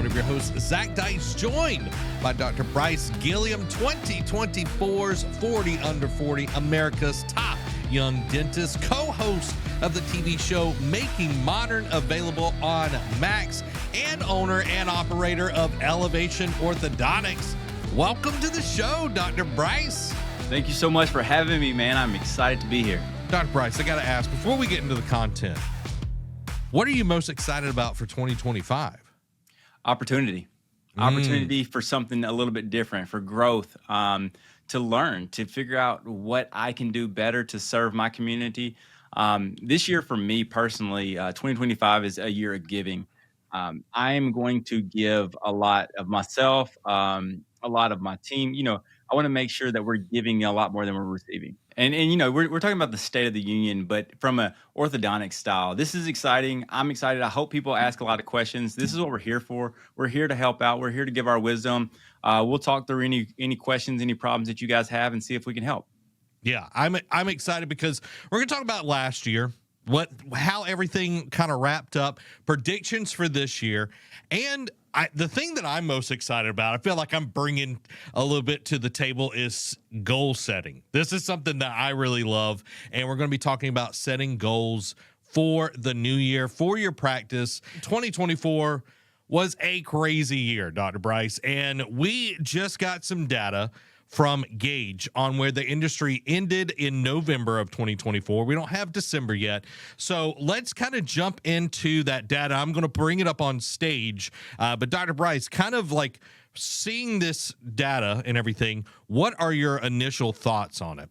one of your hosts, Zach Dice, joined by Dr. Bryce Gilliam, 2024's 40 Under 40, America's top young dentist, co-host of the TV show Making Modern, available on Max, and owner and operator of Elevation Orthodontics. Welcome to the show, Dr. Bryce. Thank you so much for having me, man. I'm excited to be here. Dr. Bryce, I got to ask, before we get into the content, what are you most excited about for 2025? Opportunity for something a little bit different, for growth, to learn, to figure out what I can do better to serve my community. This year for me personally, 2025 is a year of giving. I am going to give a lot of myself, a lot of my team. I want to make sure that we're giving a lot more than we're receiving. And we're talking about the State of the Union, but from a orthodontic style. This is exciting. I'm excited. I hope people ask a lot of questions. This is what we're here for. We're here to help out. We're here to give our wisdom. We'll talk through any questions, any problems that you guys have, and see if we can help. Yeah, I'm excited because we're going to talk about last year, how everything kind of wrapped up, predictions for this year, and the thing that I'm most excited about, I feel like I'm bringing a little bit to the table, is goal setting. This is something that I really love, and we're going to be talking about setting goals for the new year, for your practice. 2024 was a crazy year, Dr. Bryce, and we just got some data from Gauge on where the industry ended in November of 2024. We don't have December yet. So let's kind of jump into that data. I'm going to bring it up on stage. But Dr. Bryce, kind of like seeing this data and everything, what are your initial thoughts on it?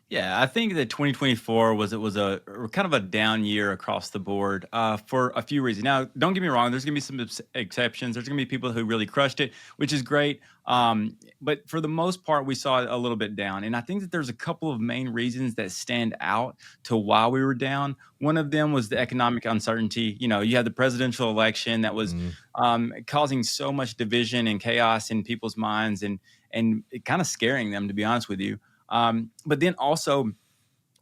Yeah, I think that 2024 was a kind of a down year across the board for a few reasons. Now, don't get me wrong, there's going to be some exceptions. There's going to be people who really crushed it, which is great. But for the most part, we saw it a little bit down. And I think that there's a couple of main reasons that stand out to why we were down. One of them was the economic uncertainty. You had the presidential election that was causing so much division and chaos in people's minds and it kind of scaring them, to be honest with you. But then also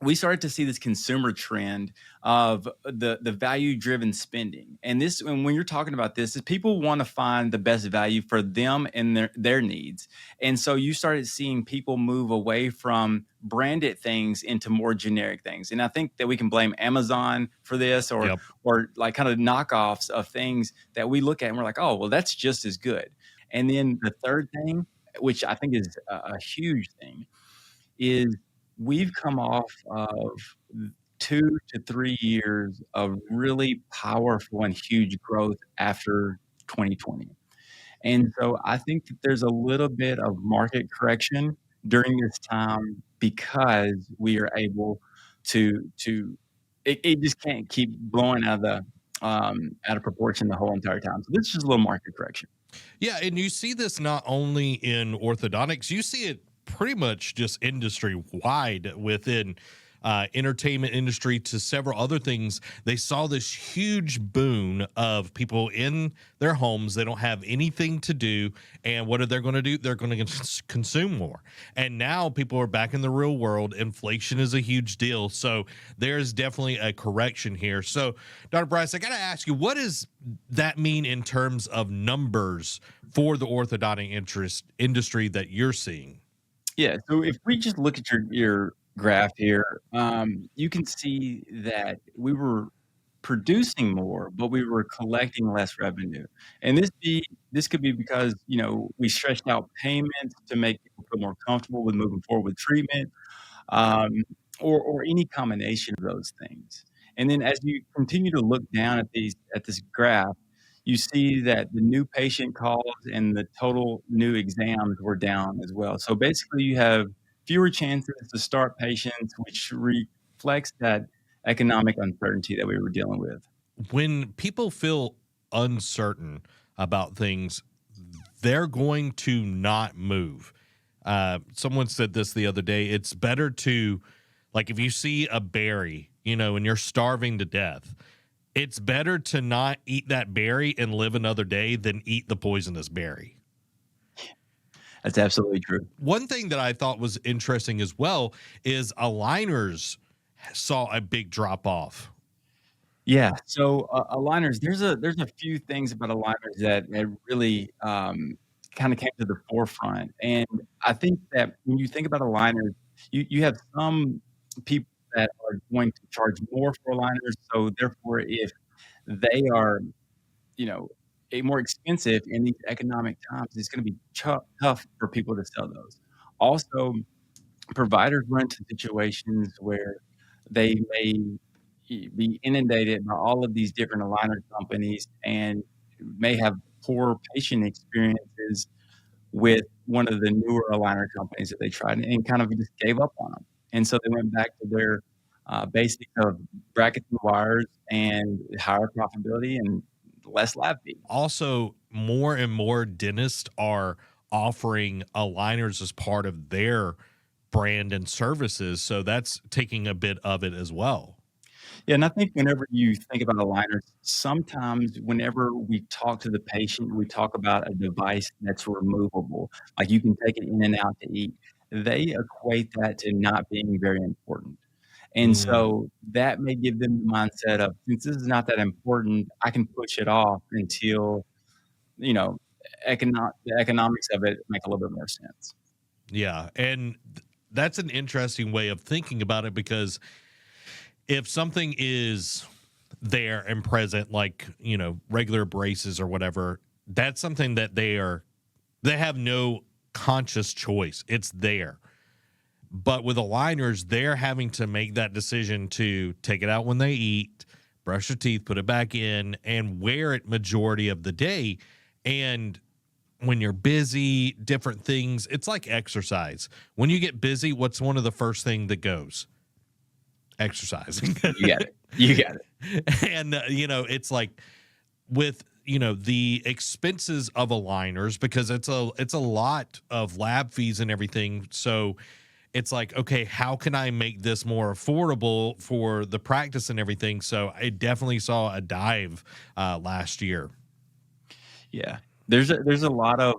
we started to see this consumer trend of the value-driven spending. And when you're talking about this, is people want to find the best value for them and their needs. And so you started seeing people move away from branded things into more generic things. And I think that we can blame Amazon for this or like kind of knockoffs of things that we look at and we're like, oh, well, that's just as good. And then the third thing, which I think is a huge thing, is we've come off of 2 to 3 years of really powerful and huge growth after 2020. And so I think that there's a little bit of market correction during this time because we are able to it just can't keep blowing out of proportion the whole entire time. So this is just a little market correction. Yeah, and you see this not only in orthodontics, you see it pretty much just industry wide within entertainment industry to several other things. They saw this huge boon of people in their homes. They don't have anything to do. And what are they going to do? They're going to consume more. And now people are back in the real world. Inflation is a huge deal. So there's definitely a correction here. So Dr. Bryce, I got to ask you, what does that mean in terms of numbers for the orthodontic industry that you're seeing? Yeah, so if we just look at your graph here, you can see that we were producing more, but we were collecting less revenue. And this could be because we stretched out payments to make people feel more comfortable with moving forward with treatment, or any combination of those things. And then as you continue to look down at this graph, you see that the new patient calls and the total new exams were down as well. So basically you have fewer chances to start patients, which reflects that economic uncertainty that we were dealing with. When people feel uncertain about things, they're going to not move. Someone said this the other day. It's better to, like, if you see a berry, and you're starving to death, it's better to not eat that berry and live another day than eat the poisonous berry. That's absolutely true. One thing that I thought was interesting as well is aligners saw a big drop off. Yeah. So aligners, there's a few things about aligners that really kind of came to the forefront, and I think that when you think about aligners, you have some people that are going to charge more for aligners. So therefore, if they are, you know, more expensive in these economic times, it's going to be tough for people to sell those. Also, providers run into situations where they may be inundated by all of these different aligner companies and may have poor patient experiences with one of the newer aligner companies that they tried and kind of just gave up on them. And so they went back to their basics of brackets and wires and higher profitability and less lab fee. Also, more and more dentists are offering aligners as part of their brand and services, so that's taking a bit of it as well. Yeah, and I think whenever you think about aligners, sometimes whenever we talk to the patient, we talk about a device that's removable, like you can take it in and out to eat. They equate that to not being very important. And Mm, so that may give them the mindset of, since this is not that important, I can push it off until, you know, the economics of it make a little bit more sense. yeah, and that's an interesting way of thinking about it because if something is there and present, like, regular braces or whatever, that's something that they have no conscious choice. It's there. But with aligners, they're having to make that decision to take it out when they eat, brush their teeth, put it back in, and wear it majority of the day. And when you're busy, different things, it's like exercise. When you get busy, what's one of the first thing that goes? Exercising. You got it. You got it. And it's like with the expenses of aligners, because it's a lot of lab fees and everything. So it's like, okay, how can I make this more affordable for the practice and everything? So I definitely saw a dive last year. Yeah. There's a lot of,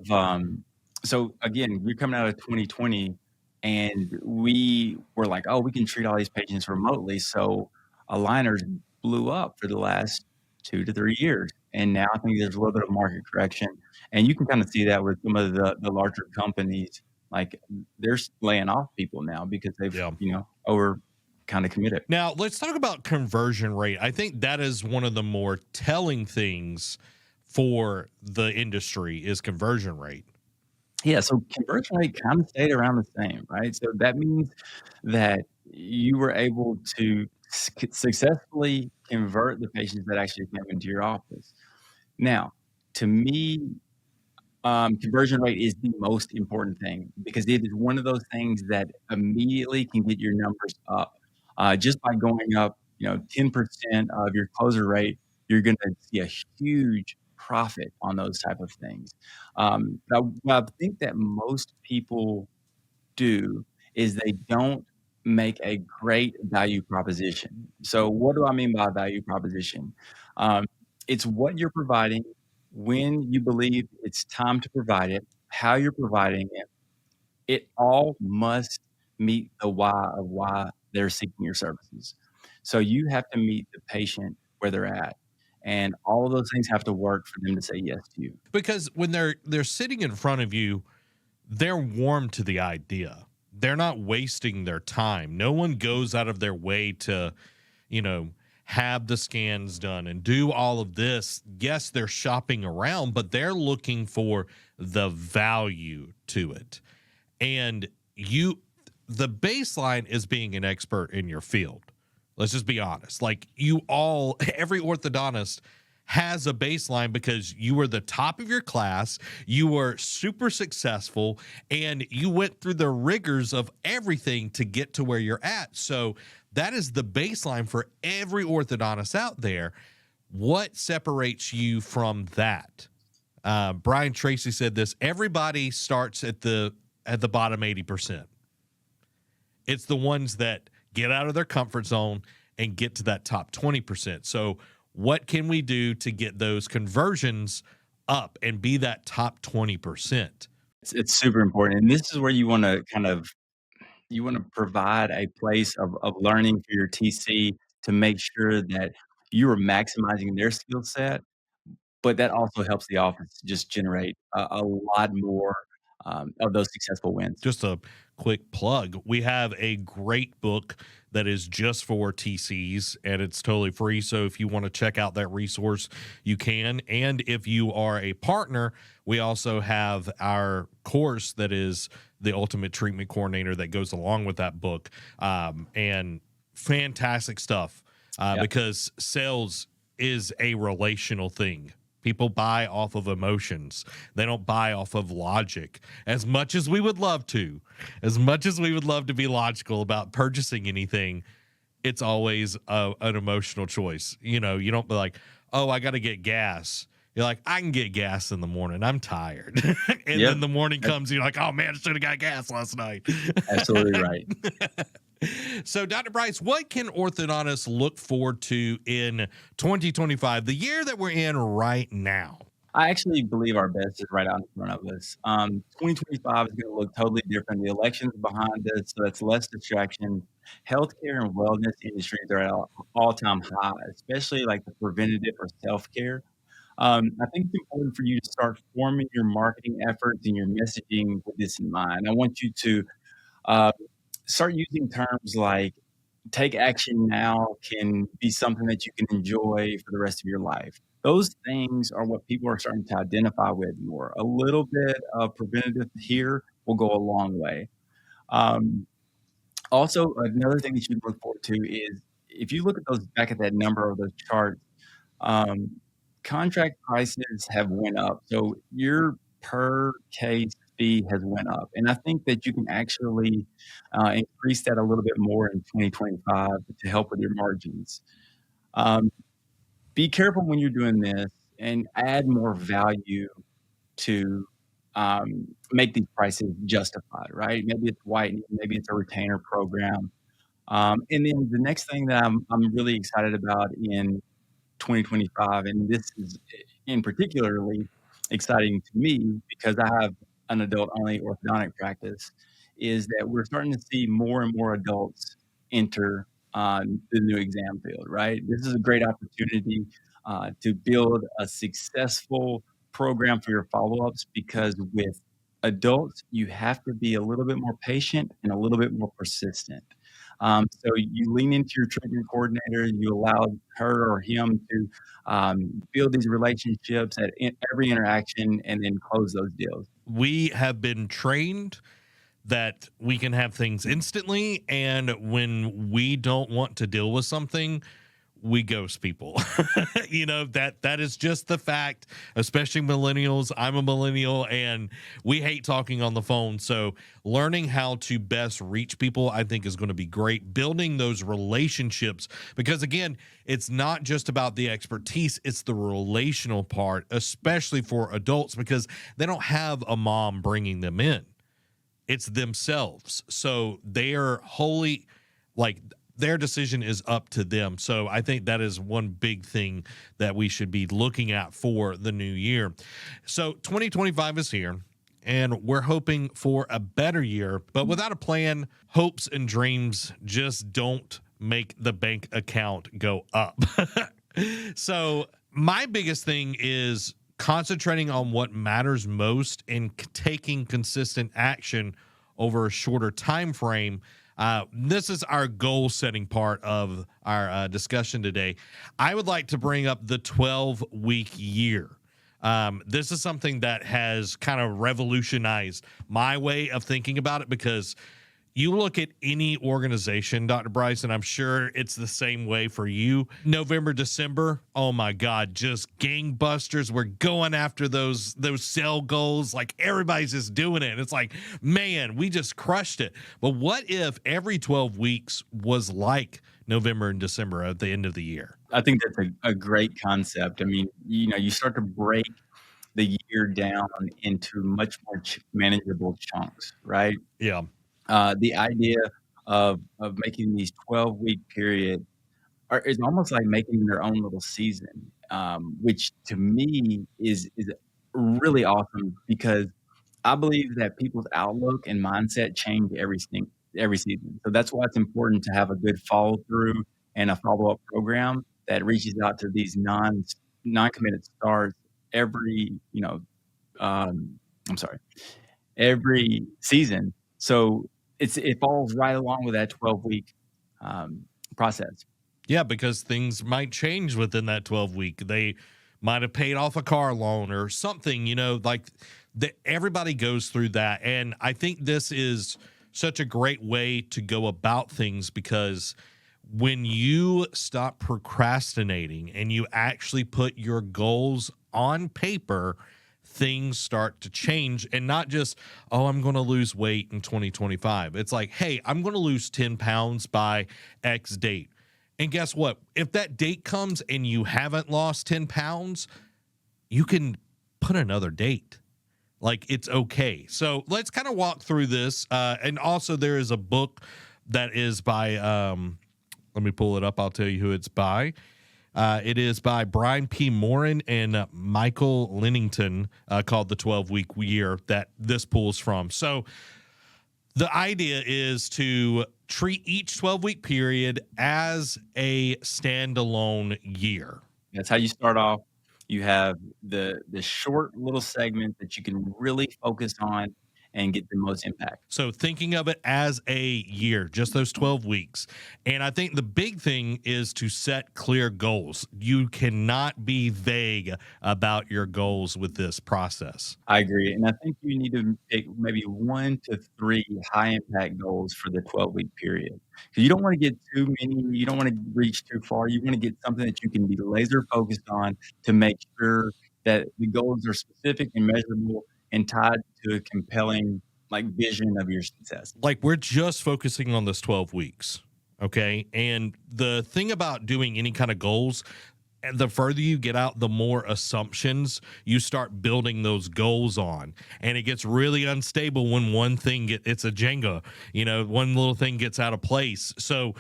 so again, we're coming out of 2020 and we were like, "Oh, we can treat all these patients remotely." So aligners blew up for the last 2 to 3 years, and now I think there's a little bit of market correction, and you can kinda see that with some of the larger companies, like, they're laying off people now because they've, Yeah. over kinda committed. Now let's talk about conversion rate. I think that is one of the more telling things for the industry is conversion rate. Yeah, so conversion rate kinda stayed around the same, right? So that means that you were able to successfully convert the patients that actually came into your office. Now, to me, conversion rate is the most important thing because it is one of those things that immediately can get your numbers up. Just by going up, 10% of your closure rate, you're gonna see a huge profit on those type of things. What I think that most people do is they don't make a great value proposition. So what do I mean by value proposition? Um, it's what you're providing, when you believe it's time to provide it, how you're providing it. It all must meet the why of why they're seeking your services. So you have to meet the patient where they're at, and all of those things have to work for them to say yes to you. Because when they're sitting in front of you, they're warm to the idea. They're not wasting their time. No one goes out of their way to, you know, have the scans done and do all of this. Yes, they're shopping around, but they're looking for the value to it. And the baseline is being an expert in your field. Let's just be honest. Like every orthodontist has a baseline because you were the top of your class, you were super successful, and you went through the rigors of everything to get to where you're at. So that is the baseline for every orthodontist out there. What separates you from that? Brian Tracy said this: everybody starts at the bottom 80%. It's the ones that get out of their comfort zone and get to that top 20%. So, what can we do to get those conversions up and be that top 20%? It's super important, and this is where you wanna provide a place of learning for your TC to make sure that you are maximizing their skill set, but that also helps the office just generate a lot more of those successful wins. Just a quick plug. We have a great book that is just for TCs and it's totally free. So if you want to check out that resource, you can. And if you are a partner, we also have our course that is the Ultimate Treatment Coordinator that goes along with that book. And fantastic stuff Yeah. because sales is a relational thing. People buy off of emotions. They don't buy off of logic. As much as we would love to, as much as we would love to be logical about purchasing anything, it's always an emotional choice. You know, you don't be like, oh, I got to get gas. You're like, I can get gas in the morning. I'm tired. And Yep. then the morning That's comes, you're like, oh man, I should have got gas last night. absolutely right. So, Dr. Bryce, what can orthodontists look forward to in 2025, the year that we're in right now? I actually believe our best is right out in front of us. 2025 is going to look totally different. The election's behind us, so that's less distraction. Healthcare and wellness industries are at all-time high, especially like the preventative or self-care. I think it's important for you to start forming your marketing efforts and your messaging with this in mind. I want you to uh, start using terms like take action now can be something that you can enjoy for the rest of your life. Those things are what people are starting to identify with more. A little bit of preventative here will go a long way. Um, Also, another thing that you can look forward to is if you look at those back at that number of those charts, um, contract prices have went up. So your per case fee has went up. And I think that you can actually increase that a little bit more in 2025 to help with your margins. Um, be careful when you're doing this and add more value to make these prices justified, right? Maybe it's whitening, maybe it's a retainer program. And then the next thing that I'm really excited about in 2025, and this is in particularly exciting to me because I have an adult-only orthodontic practice, is that we're starting to see more and more adults enter the new exam field, right? This is a great opportunity to build a successful program for your follow-ups because with adults, you have to be a little bit more patient and a little bit more persistent. So you lean into your treatment coordinator, you allow her or him to build these relationships at every interaction and then close those deals. We have been trained that we can have things instantly. And when we don't want to deal with something, we ghost people. You know, that is just the fact, especially millennials. I'm a millennial and we hate talking on the phone. So learning how to best reach people, I think is going to be great. Building those relationships, because again, it's not just about the expertise, it's the relational part, especially for adults, because they don't have a mom bringing them in, it's themselves. So they are wholly like their decision is up to them. So I think that is one big thing that we should be looking at for the new year. So 2025 is here and we're hoping for a better year, but without a plan, hopes and dreams just don't make the bank account go up. So my biggest thing is concentrating on what matters most and taking consistent action over a shorter time frame. This is our goal setting part of our discussion today. I would like to bring up the 12-week year. This is something that has kind of revolutionized my way of thinking about it, because you look at any organization, Dr. Bryce, and I'm sure it's the same way for you. November, December, oh my God, just gangbusters. We're going after those sale goals. Like everybody's just doing it. It's like, man, we just crushed it. But what if every 12 weeks was like November and December at the end of the year? I think that's a great concept. I mean, you start to break the year down into much more manageable chunks, right? Yeah. The idea of making these 12-week period is almost like making their own little season, which to me is really awesome because I believe that people's outlook and mindset change every season. So that's why it's important to have a good follow through and a follow up program that reaches out to these non-committed starts every, um, I'm sorry, every season. So it falls right along with that 12-week um, process. Yeah, because things might change within that 12 week. They might have paid off a car loan or something, like everybody goes through that. And I think this is such a great way to go about things because when you stop procrastinating and you actually put your goals on paper, things start to change and not just, oh, I'm going to lose weight in 2025. It's like, hey, I'm going to lose 10 pounds by X date. And guess what? If that date comes and you haven't lost 10 pounds, you can put another date. Like, it's okay. So let's kind of walk through this. And also, there is a book that is by, let me pull it up. I'll tell you who it's by. It is by Brian P. Morin and Michael Lennington, called The 12-Week Year, that this pulls from. So the idea is to treat each 12-week period as a standalone year. That's how you start off. You have the short little segment that you can really focus on and get the most impact. So thinking of it as a year, just those 12 weeks. And I think the big thing is to set clear goals. You cannot be vague about your goals with this process. I agree. And I think you need to pick maybe 1 to 3 high impact goals for the 12-week period. Because you don't want to get too many, you don't want to reach too far. You want to get something that you can be laser focused on to make sure that the goals are specific and measurable and tied to a compelling vision of your success. Like, we're just focusing on this 12 weeks. Okay. And the thing about doing any kind of goals, the further you get out, the more assumptions you start building those goals on. And it gets really unstable when one thing it's a Jenga, one little thing gets out of place. So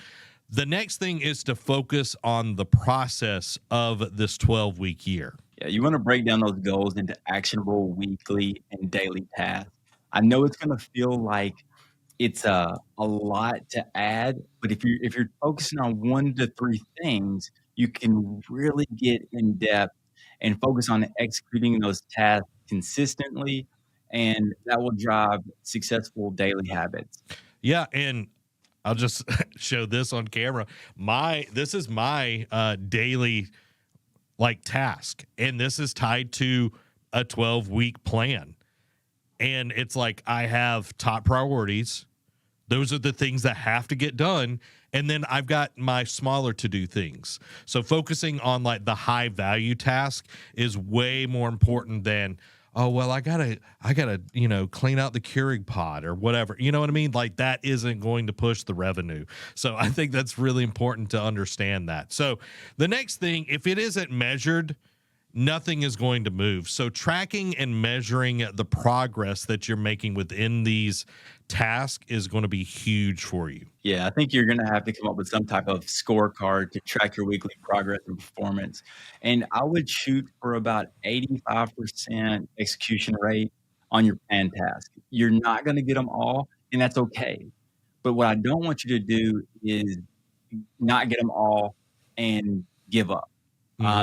the next thing is to focus on the process of this 12-week year. Yeah, you want to break down those goals into actionable weekly and daily tasks. I know it's going to feel like it's a lot to add, but if you're focusing on 1 to 3 things, you can really get in depth and focus on executing those tasks consistently, and that will drive successful daily habits. Yeah, and I'll just show this on camera. This is my daily task, and this is tied to a 12-week plan. And it's like, I have top priorities. Those are the things that have to get done. And then I've got my smaller to do things. So focusing on the high value task is way more important than, oh, well, I gotta, clean out the Keurig pod or whatever. You know what I mean? That isn't going to push the revenue. So I think that's really important to understand that. So the next thing, if it isn't measured, nothing is going to move. So tracking and measuring the progress that you're making within these tasks is going to be huge for you. Yeah, I think you're going to have to come up with some type of scorecard to track your weekly progress and performance. And I would shoot for about 85% execution rate on your plan task. You're not going to get them all, and that's okay. But what I don't want you to do is not get them all and give up.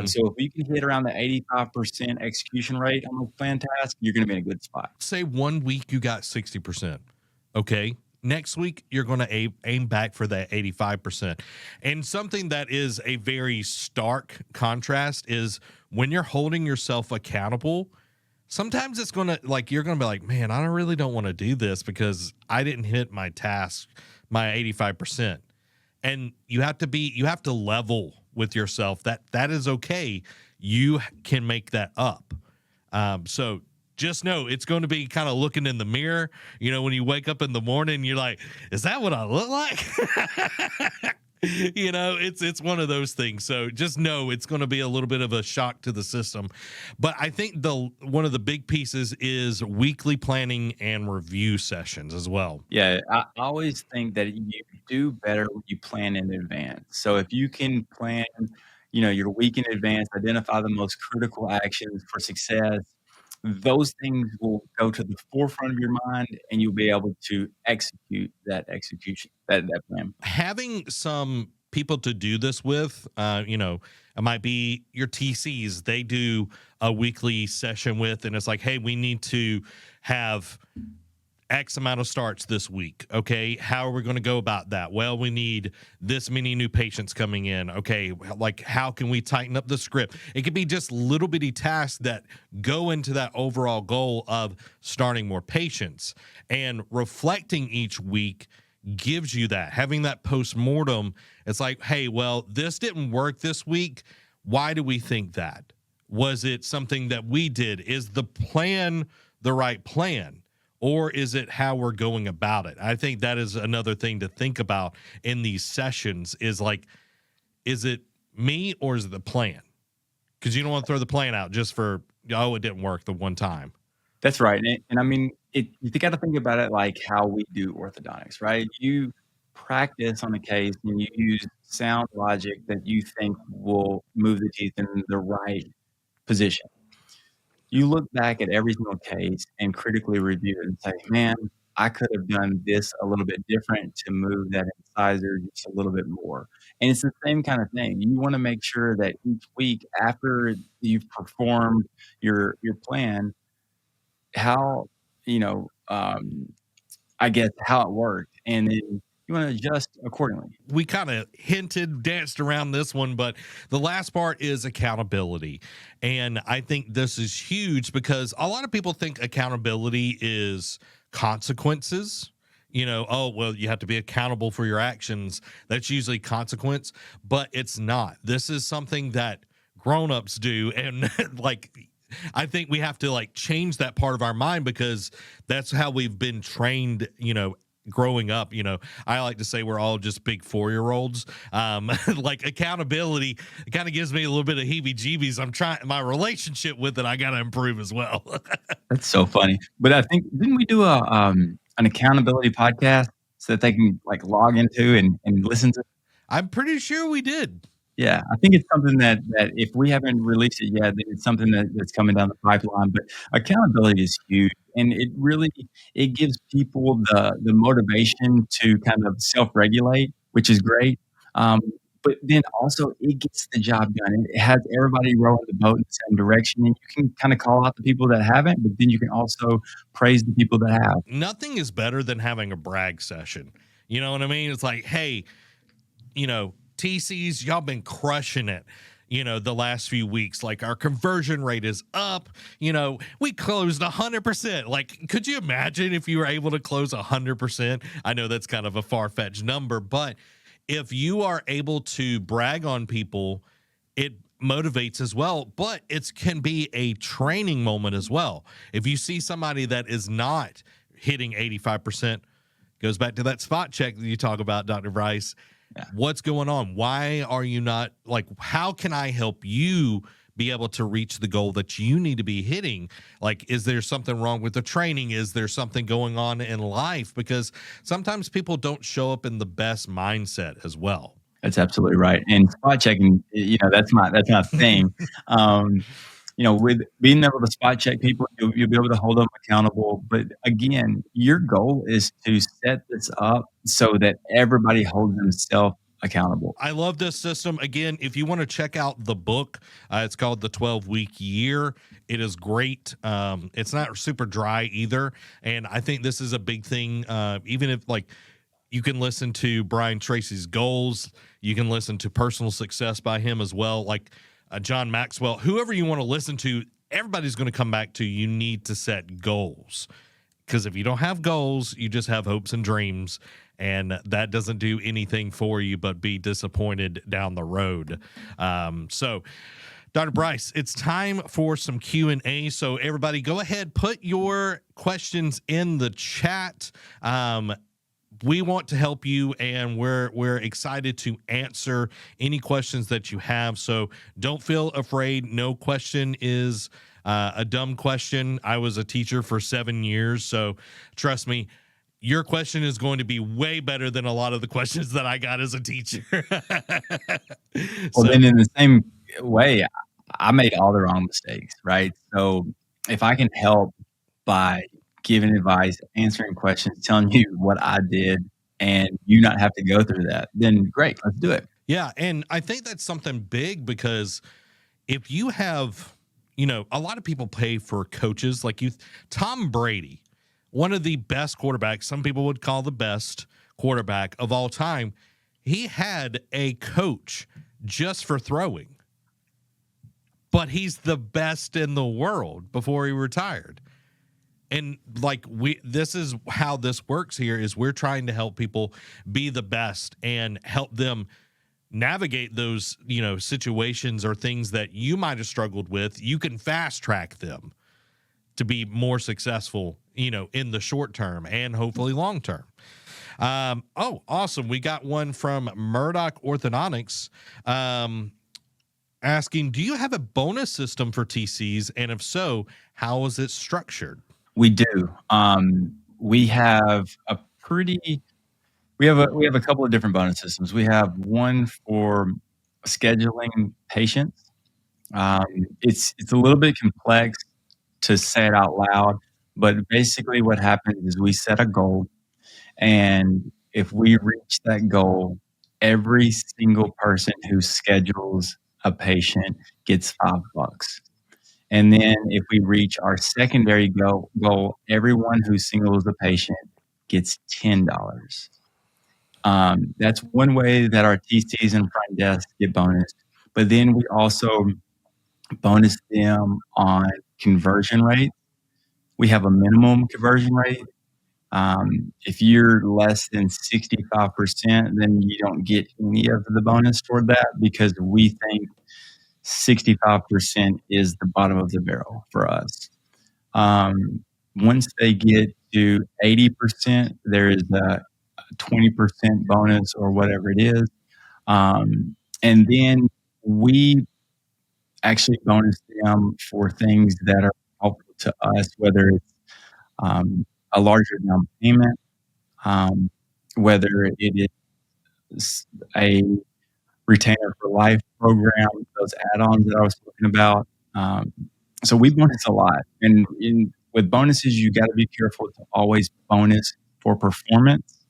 So if you can hit around the 85% execution rate on those plan tasks, you're going to be in a good spot. Say 1 week you got 60%. Okay. Next week, you're going to aim back for that 85%. And something that is a very stark contrast is when you're holding yourself accountable, sometimes it's going to you're going to be like, man, I really don't want to do this because I didn't hit my task, my 85%. And you have to level with yourself. That is okay. You can make that up. So just know it's going to be kind of looking in the mirror. When you wake up in the morning, you're like, is that what I look like? It's one of those things. So just know it's going to be a little bit of a shock to the system. But I think one of the big pieces is weekly planning and review sessions as well. Yeah, I always think that you do better when you plan in advance. So if you can plan, your week in advance, identify the most critical actions for success, those things will go to the forefront of your mind, and you'll be able to execute that plan. Having some people to do this with. It might be your TCs. They do a weekly session with, and it's like, hey, we need to have X amount of starts this week. Okay. How are we going to go about that? Well, we need this many new patients coming in. Okay. Like, how can we tighten up the script? It could be just little bitty tasks that go into that overall goal of starting more patients, and reflecting each week gives you that. Having that post-mortem, it's like, hey, well, this didn't work this week. Why do we think that? Was it something that we did? Is the plan the right plan? Or is it how we're going about it? I think that is another thing to think about in these sessions, is like, is it me or is it the plan? Because you don't want to throw the plan out just for, oh, it didn't work the one time. That's right. And I mean, you got to think about it like how we do orthodontics, right? You practice on a case and you use sound logic that you think will move the teeth in the right position. You look back at every single case and critically review it and say, man, I could have done this a little bit different to move that incisor just a little bit more. And it's the same kind of thing. You want to make sure that each week after you've performed your plan, how, I guess how it worked, and then you want to adjust accordingly. We kind of danced around this one, but the last part is accountability. And I think this is huge because a lot of people think accountability is consequences. Oh, well, you have to be accountable for your actions. That's usually consequence, but it's not. This is something that grown-ups do. And like, I think we have to like change that part of our mind, because that's how we've been trained, growing up. I like to say we're all just big 4-year-olds. Like, accountability kind of gives me a little bit of heebie-jeebies. I'm trying, my relationship with it, I got to improve as well. That's so funny. But I think, didn't we do an accountability podcast so that they can like log into and listen to? I'm pretty sure we did. Yeah, I think it's something that if we haven't released it yet, then it's something that's coming down the pipeline. But accountability is huge, and it gives people the motivation to kind of self-regulate, which is great. But then also it gets the job done. It has everybody rowing the boat in the same direction, and you can kind of call out the people that haven't, but then you can also praise the people that have. Nothing is better than having a brag session. You know what I mean? It's like, hey, TCs, y'all been crushing it, the last few weeks. Like, our conversion rate is up. We closed 100%. Like, could you imagine if you were able to close 100%? I know that's kind of a far-fetched number, but if you are able to brag on people, it motivates as well. But it can be a training moment as well. If you see somebody that is not hitting 85%, goes back to that spot check that you talk about, Dr. Bryce. Yeah. What's going on? Why are you not, like, how can I help you be able to reach the goal that you need to be hitting? Like, is there something wrong with the training? Is there something going on in life? Because sometimes people don't show up in the best mindset as well. That's absolutely right. And spot checking, that's my thing. With being able to spot check people, you'll be able to hold them accountable. But again, your goal is to set this up so that everybody holds themselves accountable. I love this system. Again, if you want to check out the book, it's called The 12-Week Year. It is great. It's not super dry either. And I think this is a big thing. Even if, like, you can listen to Brian Tracy's goals, you can listen to personal success by him as well. Like, John Maxwell, whoever you want to listen to, everybody's going to come back to, you need to set goals. Because if you don't have goals, you just have hopes and dreams, and that doesn't do anything for you but be disappointed down the road. So, Dr. Bryce, it's time for some Q&A. So everybody, go ahead, put your questions in the chat. We want to help you, and we're excited to answer any questions that you have. So don't feel afraid. No question is a dumb question. I was a teacher for 7 years, so trust me, your question is going to be way better than a lot of the questions that I got as a teacher. Well, then in the same way, I made all the wrong mistakes, right? So if I can help by giving advice, answering questions, telling you what I did, and you not have to go through that, then great, let's do it. Yeah, and I think that's something big because if you have, a lot of people pay for coaches like Tom Brady, one of the best quarterbacks, some people would call the best quarterback of all time. He had a coach just for throwing, but he's the best in the world before he retired. And like this is how this works here is we're trying to help people be the best and help them navigate those, situations or things that you might have struggled with. You can fast track them to be more successful, in the short term and hopefully long term. Oh, awesome. We got one from Murdoch Orthodontics asking, do you have a bonus system for TCs? And if so, how is it structured? We do. We have a pretty we have a couple of different bonus systems. We have one for scheduling patients. It's a little bit complex to say it out loud, but basically what happens is we set a goal, and if we reach that goal, every single person who schedules a patient gets $5. And then if we reach our secondary goal, everyone who singles a patient gets $10. That's one way that our TCs and front desk get bonused. But then we also bonus them on conversion rate. We have a minimum conversion rate. If you're less than 65%, then you don't get any of the bonus toward that because we think 65% is the bottom of the barrel for us. Once they get to 80%, there is a 20% bonus or whatever it is. And then we actually bonus them for things that are helpful to us, whether it's a larger down payment, whether it is a retainer for life program, those add-ons that I was talking about. So we bonus a lot. And with bonuses, you got to be careful to always bonus for performance,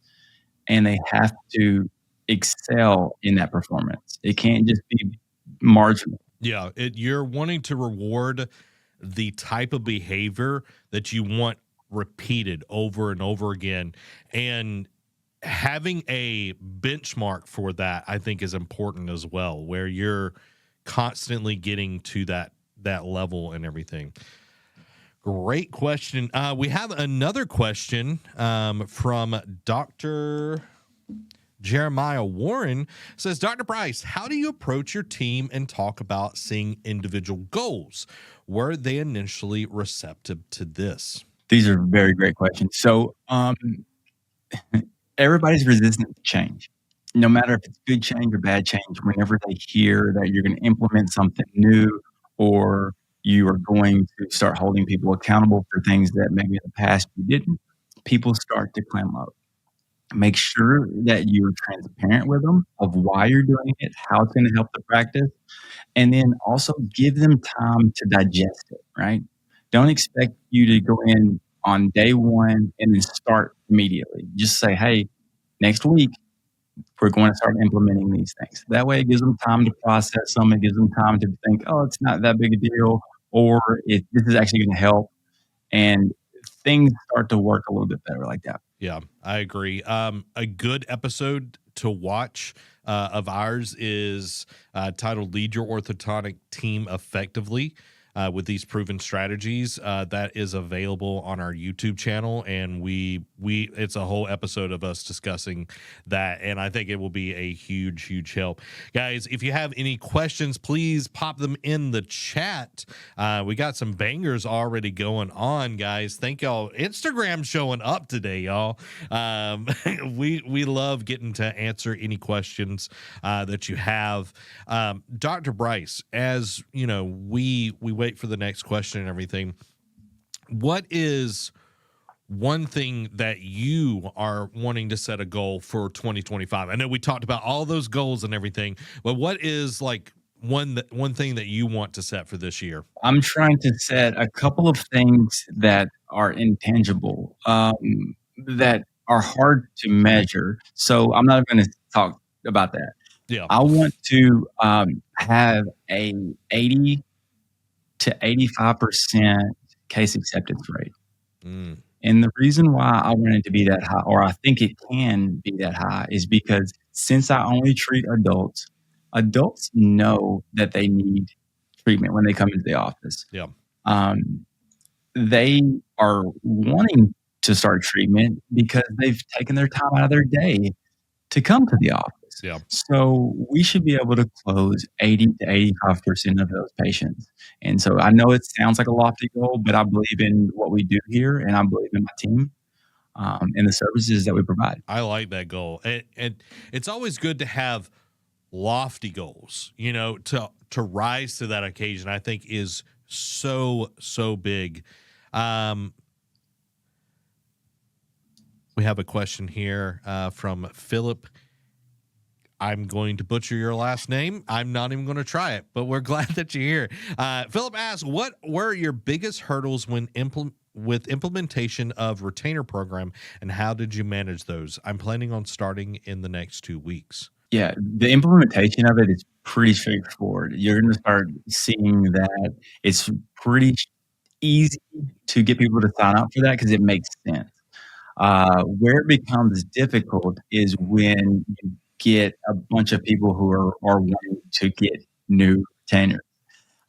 and they have to excel in that performance. It can't just be marginal. Yeah, you're wanting to reward the type of behavior that you want repeated over and over again. And having a benchmark for that, I think, is important as well, where you're constantly getting to that level and everything. Great question. We have another question from Dr. Jeremiah Warren. Says, Dr. Bryce, how do you approach your team and talk about seeing individual goals? Were they initially receptive to this? These are very great questions. So everybody's resistant to change. No matter if it's good change or bad change, whenever they hear that you're going to implement something new or you are going to start holding people accountable for things that maybe in the past you didn't, people start to clam up. Make sure that you're transparent with them of why you're doing it, how it's going to help the practice, and then also give them time to digest it, right? Don't expect you to go in on day one and then start immediately. Just say, hey, next week, we're going to start implementing these things. That way it gives them time to process them. It gives them time to think, oh, it's not that big a deal, or this is actually going to help. And things start to work a little bit better like that. Yeah, I agree. A good episode to watch of ours is titled Lead Your Orthodontic Team Effectively with these proven strategies. That is available on our YouTube channel, and we it's a whole episode of us discussing that, and I think it will be a huge help. Guys, if you have any questions, please pop them in the chat. We got some bangers already going on, guys. Thank y'all. Instagram's showing up today, y'all. We love getting to answer any questions that you have. Dr. Bryce, as you know, we wait for the next question and everything. What is one thing that you are wanting to set a goal for 2025? I know we talked about all those goals and everything, but what is like one thing that you want to set for this year? I'm trying to set a couple of things that are intangible, that are hard to measure. So I'm not going to talk about that. Yeah. I want to have a 80 to 85% case acceptance rate. Mm, And the reason why I want it to be that high, or I think it can be that high, is because since I only treat adults, adults know that they need treatment when they come into the office. yeah. Um, they are wanting to start treatment because they've taken their time out of their day to come to the office. Yeah. So we should be able to close 80 to 85% of those patients. And so I know it sounds like a lofty goal, but I believe in what we do here and I believe in my team and the services that we provide. I like that goal. And it's always good to have lofty goals, to rise to that occasion, I think is so big. Um, we have a question here from Phillip. I'm going to butcher your last name. I'm not even going to try it, but we're glad that you're here. Phillip asks, what were your biggest hurdles when with implementation of retainer program, and how did you manage those? I'm planning on starting in the next 2 weeks. Yeah, the implementation of it is pretty straightforward. You're going to start seeing that it's pretty easy to get people to sign up for that because it makes sense. Where it becomes difficult is when you get a bunch of people who are wanting to get new retainers.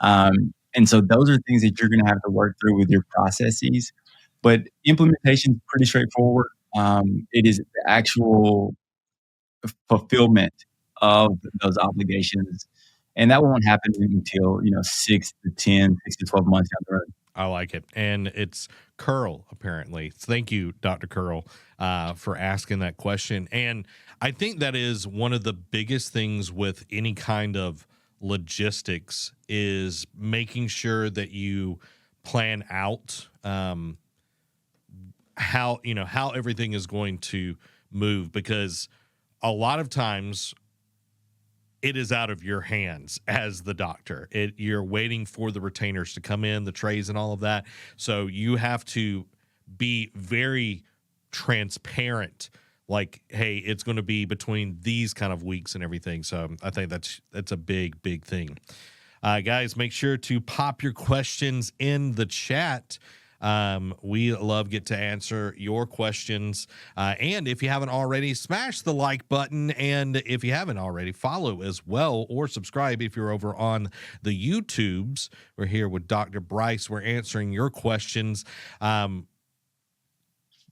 And so those are things that you're going to have to work through with your processes. But implementation is pretty straightforward. It is the actual fulfillment of those obligations. And that won't happen until, 6 to 12 months down the road. I like it. And it's Curl, apparently. Thank you, Dr. Curl, for asking that question. And I think that is one of the biggest things with any kind of logistics is making sure that you plan out how everything is going to move, because a lot of times it is out of your hands as the doctor. You're waiting for the retainers to come in, the trays and all of that. So you have to be very transparent. Like, hey, it's going to be between these kind of weeks and everything. So I think that's a big thing. Guys, make sure to pop your questions in the chat. We get to answer your questions. And if you haven't already, smash the like button. And if you haven't already, follow as well, or subscribe if you're over on the YouTubes. We're here with Dr. Bryce. We're answering your questions.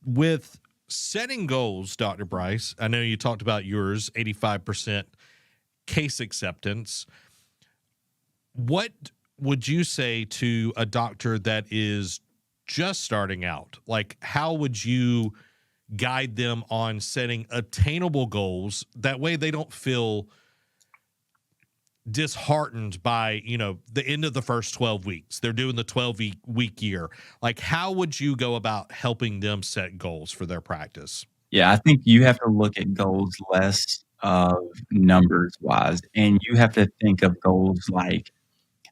With setting goals, Dr. Bryce, I know you talked about yours, 85% case acceptance. What would you say to a doctor that is just starting out? Like, how would you guide them on setting attainable goals? That way they don't feel disheartened by, the end of the first 12 weeks. They're doing the 12-week year. Like, how would you go about helping them set goals for their practice? Yeah, I think you have to look at goals less of numbers wise, and you have to think of goals like,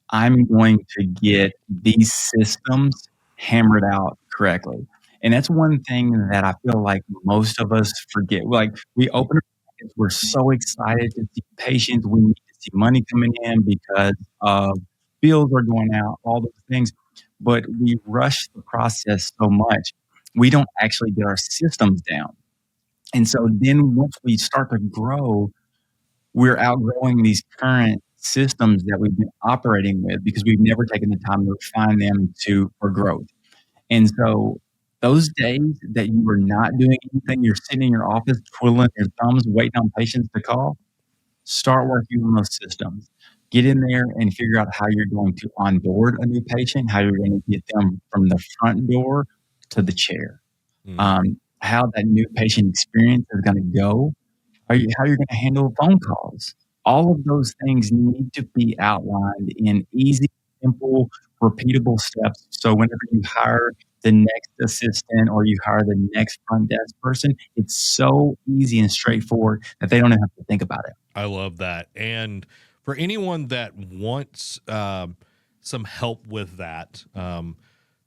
I'm going to get these systems hammered out correctly. And that's one thing that I feel like most of us forget. Like, we open our pockets, we're so excited to see patients. We need to see money coming in because bills are going out, all those things. But we rush the process so much, we don't actually get our systems down. And so then once we start to grow, we're outgrowing these current systems that we've been operating with because we've never taken the time to refine them for growth. And so those days that you are not doing anything, you're sitting in your office twiddling your thumbs, waiting on patients to call, start working on those systems. Get in there and figure out how you're going to onboard a new patient, how you're going to get them from the front door to the chair, how that new patient experience is going to go, how you're going to handle phone calls. All of those things need to be outlined in easy, simple, repeatable steps. So whenever you hire the next assistant or you hire the next front desk person, it's so easy and straightforward that they don't even have to think about it. I love that. And for anyone that wants some help with that,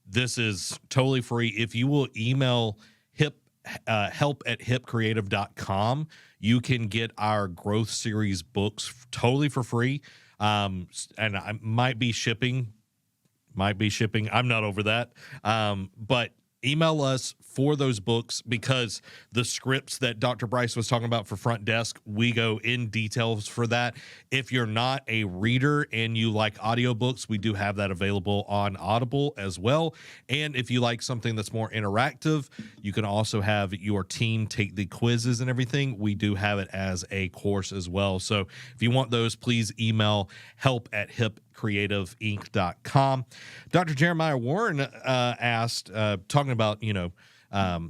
this is totally free. If you will email help at hipcreative.com. You can get our growth series books totally for free. And I might be shipping. I'm not over that. But email us for those books, because the scripts that Dr. Bryce was talking about for front desk, we go in details for that. If you're not a reader and you like audiobooks, we do have that available on Audible as well. And if you like something that's more interactive, you can also have your team take the quizzes and everything. We do have it as a course as well. So if you want those, please email help@hipcreativeinc.com. Dr. Jeremiah Warren asked, talking about,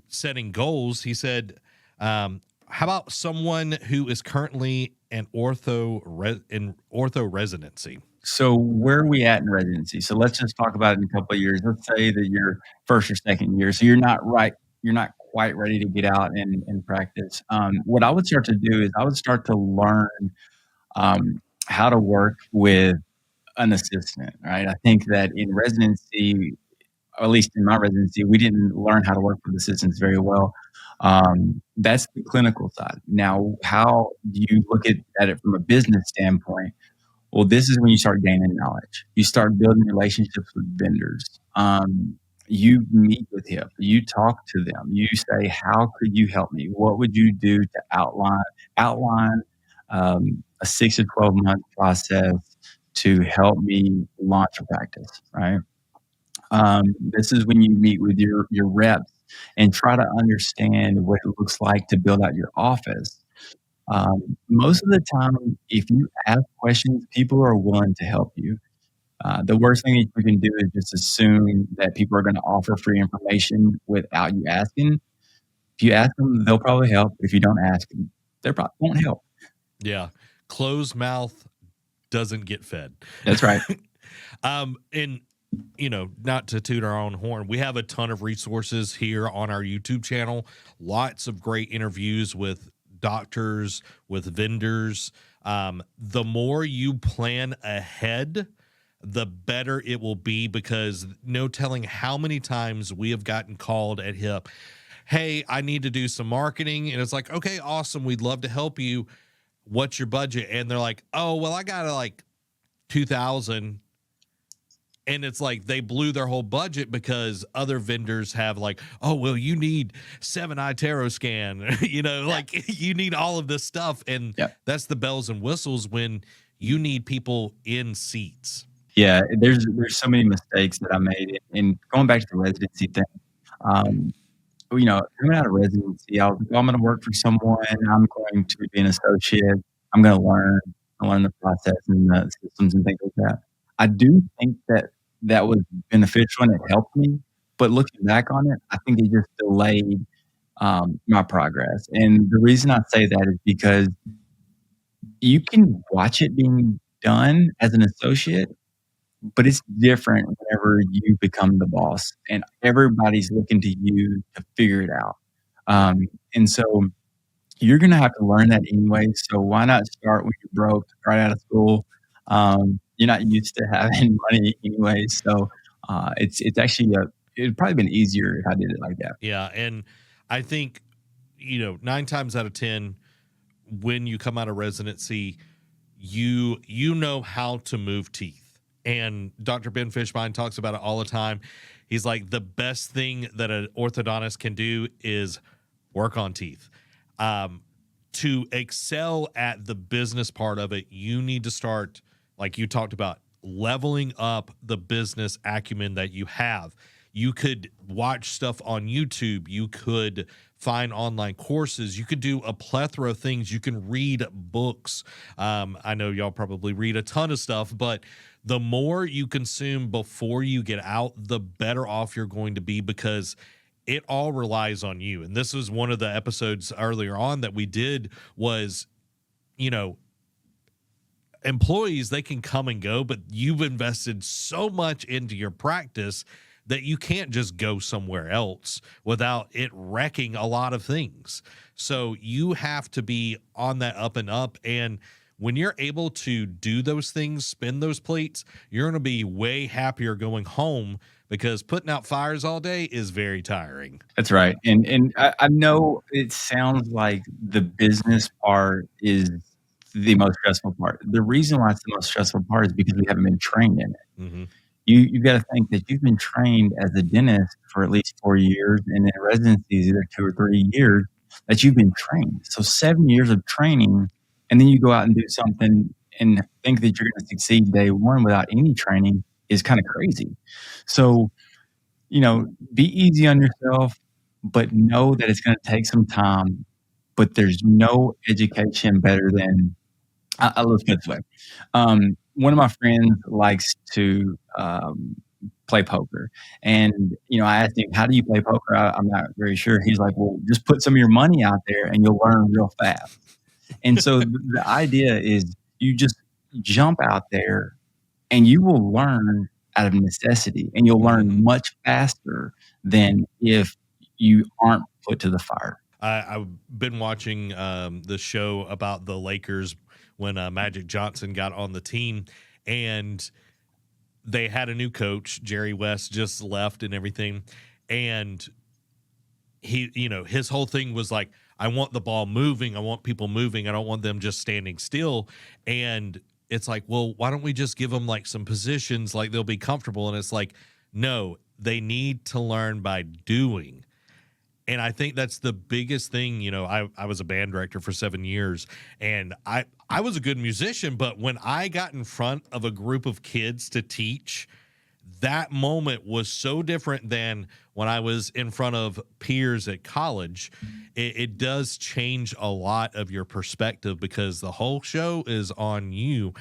setting goals. He said, how about someone who is currently in ortho residency? So where are we at in residency? So let's just talk about it in a couple of years. Let's say that you're first or second year. So you're not quite ready to get out and practice. What I would start to do is I would start to learn how to work with an assistant, right? I think that in residency, or at least in my residency, we didn't learn how to work with assistants very well. That's the clinical side. Now, how do you look at it from a business standpoint? Well, this is when you start gaining knowledge. You start building relationships with vendors. You meet with him. You talk to them. You say, "How could you help me? What would you do to outline a 6 to 12 month process to help me launch a practice?" Right. This is when you meet with your reps and try to understand what it looks like to build out your office. Most of the time, if you ask questions, people are willing to help you. The worst thing that you can do is just assume that people are going to offer free information without you asking. If you ask them, they'll probably help. If you don't ask them, they probably won't help. Yeah. Closed mouth doesn't get fed. That's right. And not to toot our own horn, we have a ton of resources here on our YouTube channel. Lots of great interviews with doctors, with vendors. The more you plan ahead, the better it will be, because no telling how many times we have gotten called at HIP. Hey, I need to do some marketing. And it's like, okay, awesome. We'd love to help you. What's your budget? And they're like, oh, well, I got like 2,000. And it's like they blew their whole budget because other vendors have like, oh, well, you need 7-eye tarot scan, like you need all of this stuff. And that's the bells and whistles when you need people in seats. Yeah, there's so many mistakes that I made. And going back to the residency thing, coming out of residency, I was like, I'm going to work for someone. I'm going to be an associate. I'm going to learn the process and the systems and things like that. I do think that was beneficial and it helped me. But looking back on it, I think it just delayed my progress. And the reason I say that is because you can watch it being done as an associate, but it's different whenever you become the boss and everybody's looking to you to figure it out. And so you're going to have to learn that anyway. So why not start when you're broke, right out of school? You're not used to having money anyway. So it's actually, it'd probably been easier if I did it like that. Yeah. And I think, 9 times out of 10, when you come out of residency, you know how to move teeth. And Dr. Ben Fishbein talks about it all the time. He's like, the best thing that an orthodontist can do is work on teeth. To excel at the business part of it, you need to start, like you talked about, leveling up the business acumen that you have. You could watch stuff on YouTube. You could find online courses. You could do a plethora of things. You can read books. I know y'all probably read a ton of stuff, but the more you consume before you get out, the better off you're going to be, because it all relies on you. And this was one of the episodes earlier on that we did was, employees, they can come and go, but you've invested so much into your practice that you can't just go somewhere else without it wrecking a lot of things. So you have to be on that up and up. And when you're able to do those things, spin those plates, you're going to be way happier going home, because putting out fires all day is very tiring. That's right. And I know it sounds like the business part is the most stressful part. The reason why it's the most stressful part is because we haven't been trained in it. Mm-hmm. You've got to think that you've been trained as a dentist for at least 4 years, and in residency is either 2 or 3 years that you've been trained. So 7 years of training, and then you go out and do something and think that you're going to succeed day one without any training is kind of crazy. So, be easy on yourself, but know that it's going to take some time. But there's no education better than let's put it this way. One of my friends likes to play poker, and I asked him, "How do you play poker?" I'm not very sure. He's like, "Well, just put some of your money out there, and you'll learn real fast." And so the idea is you just jump out there, and you will learn out of necessity, and you'll learn much faster than if you aren't put to the fire. I've been watching the show about the Lakers when Magic Johnson got on the team, and they had a new coach. Jerry West just left and everything, and he, his whole thing was like, I want the ball moving, I want people moving, I don't want them just standing still. And it's like, well, why don't we just give them like some positions, like they'll be comfortable? And it's like, no, they need to learn by doing. And I think that's the biggest thing. I was a band director for 7 years, and I was a good musician, but when I got in front of a group of kids to teach, that moment was so different than when I was in front of peers at college. It does change a lot of your perspective because the whole show is on you,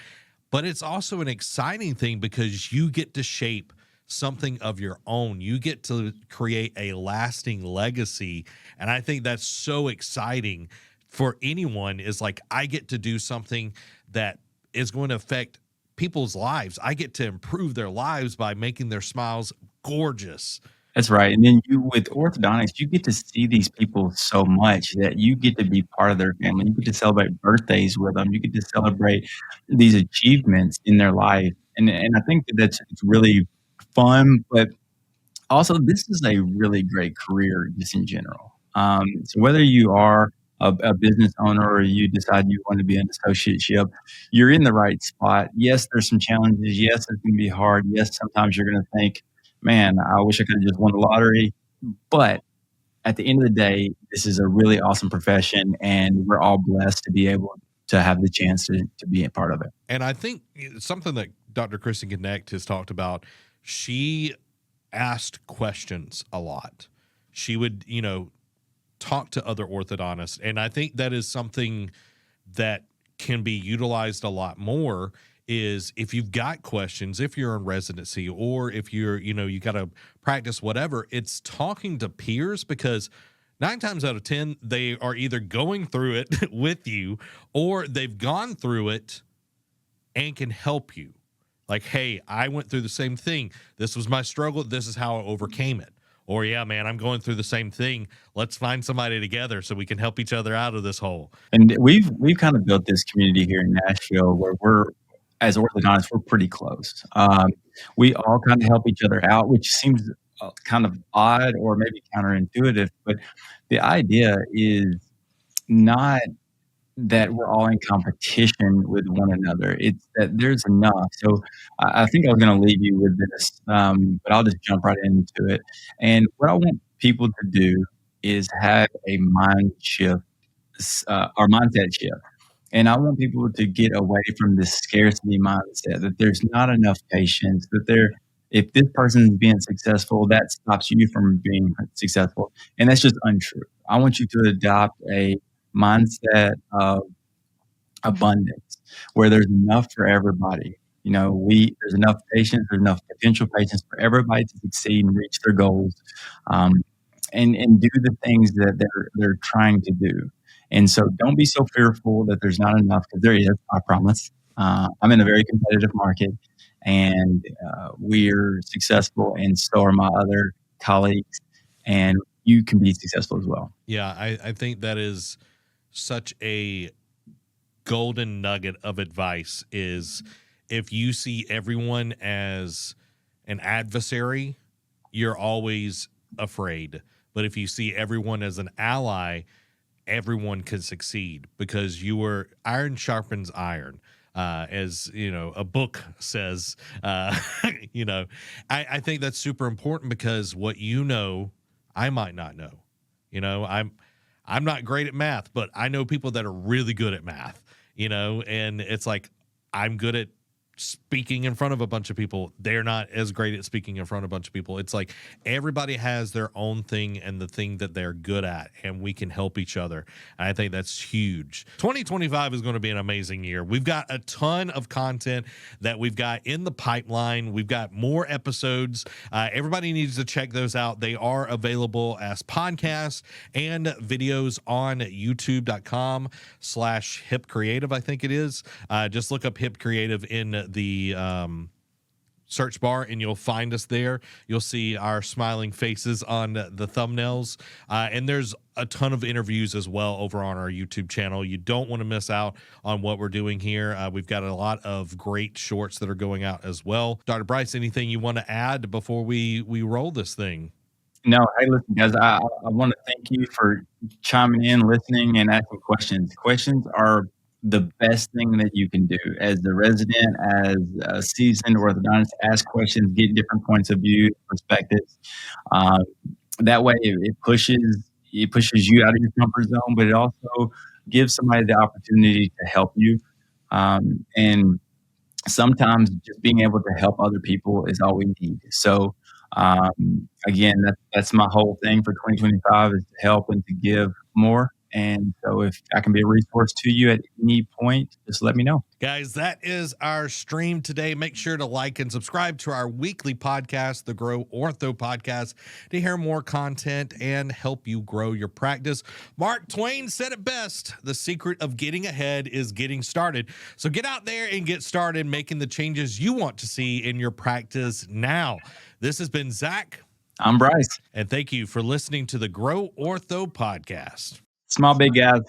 but it's also an exciting thing because you get to shape something of your own. You get to create a lasting legacy. And I think that's so exciting for anyone, is like, I get to do something that is going to affect people's lives. I get to improve their lives by making their smiles gorgeous. That's right. And then with orthodontics, you get to see these people so much that you get to be part of their family. You get to celebrate birthdays with them. You get to celebrate these achievements in their life. And I think it's really fun, but also this is a really great career just in general. So whether you are a business owner or you decide you want to be an associateship, you're in the right spot. Yes, there's some challenges. Yes, it's going to be hard. Yes, sometimes you're going to think, man, I wish I could have just won the lottery. But at the end of the day, this is a really awesome profession, and we're all blessed to be able to have the chance to be a part of it. And I think something that Dr. Kristen Connect has talked about, she asked questions a lot. She would, talk to other orthodontists. And I think that is something that can be utilized a lot more, is if you've got questions, if you're in residency, or if you're, you got to practice whatever, it's talking to peers, because 9 times out of 10, they are either going through it with you or they've gone through it and can help you. Like, hey, I went through the same thing. This was my struggle. This is how I overcame it. Or, yeah, man, I'm going through the same thing. Let's find somebody together so we can help each other out of this hole. And we've kind of built this community here in Nashville where we're, as orthodontists, we're pretty close. We all kind of help each other out, which seems kind of odd or maybe counterintuitive. But the idea is not that we're all in competition with one another. It's that there's enough. So I think I was going to leave you with this, but I'll just jump right into it. And what I want people to do is have a mind shift, or mindset shift. And I want people to get away from this scarcity mindset, that there's not enough patience, that if this person is being successful, that stops you from being successful. And that's just untrue. I want you to adopt a mindset of abundance where there's enough for everybody. There's enough patients, there's enough potential patients for everybody to succeed and reach their goals, and do the things that they're trying to do. And so don't be so fearful that there's not enough, because there is, I promise. I'm in a very competitive market, and we're successful, and so are my other colleagues, and you can be successful as well. Yeah, I think that is such a golden nugget of advice, is if you see everyone as an adversary, you're always afraid. But if you see everyone as an ally, everyone can succeed, because iron sharpens iron. As you know, a book says, I think that's super important, because what I might not know. I'm not great at math, but I know people that are really good at math, and it's like, I'm good at speaking in front of a bunch of people. They're not as great at speaking in front of a bunch of people. It's like everybody has their own thing and the thing that they're good at, and we can help each other. And I think that's huge. 2025 is going to be an amazing year. We've got a ton of content that we've got in the pipeline. We've got more episodes. Everybody needs to check those out. They are available as podcasts and videos on youtube.com/hip creative. I think it is. Just look up Hip Creative in the search bar and you'll find us there. You'll see our smiling faces on the thumbnails, and there's a ton of interviews as well over on our YouTube channel. You don't want to miss out on what we're doing here. We've got a lot of great shorts that are going out as well. Dr. Bryce, anything you want to add before we roll this thing? No, hey, listen, guys, I want to thank you for chiming in, listening, and asking questions. Questions are the best thing that you can do as a resident, as a seasoned orthodontist. Ask questions, get different points of view, perspectives. That way, it pushes you out of your comfort zone, but it also gives somebody the opportunity to help you. And sometimes just being able to help other people is all we need. So again, that's my whole thing for 2025, is to help and to give more. And so if I can be a resource to you at any point, just let me know. Guys, that is our stream today. Make sure to like and subscribe to our weekly podcast, the Grow Ortho Podcast, to hear more content and help you grow your practice. Mark Twain said it best: the secret of getting ahead is getting started. So get out there and get started making the changes you want to see in your practice now. This has been Zach. I'm Bryce. And thank you for listening to the Grow Ortho Podcast. Small, big guys.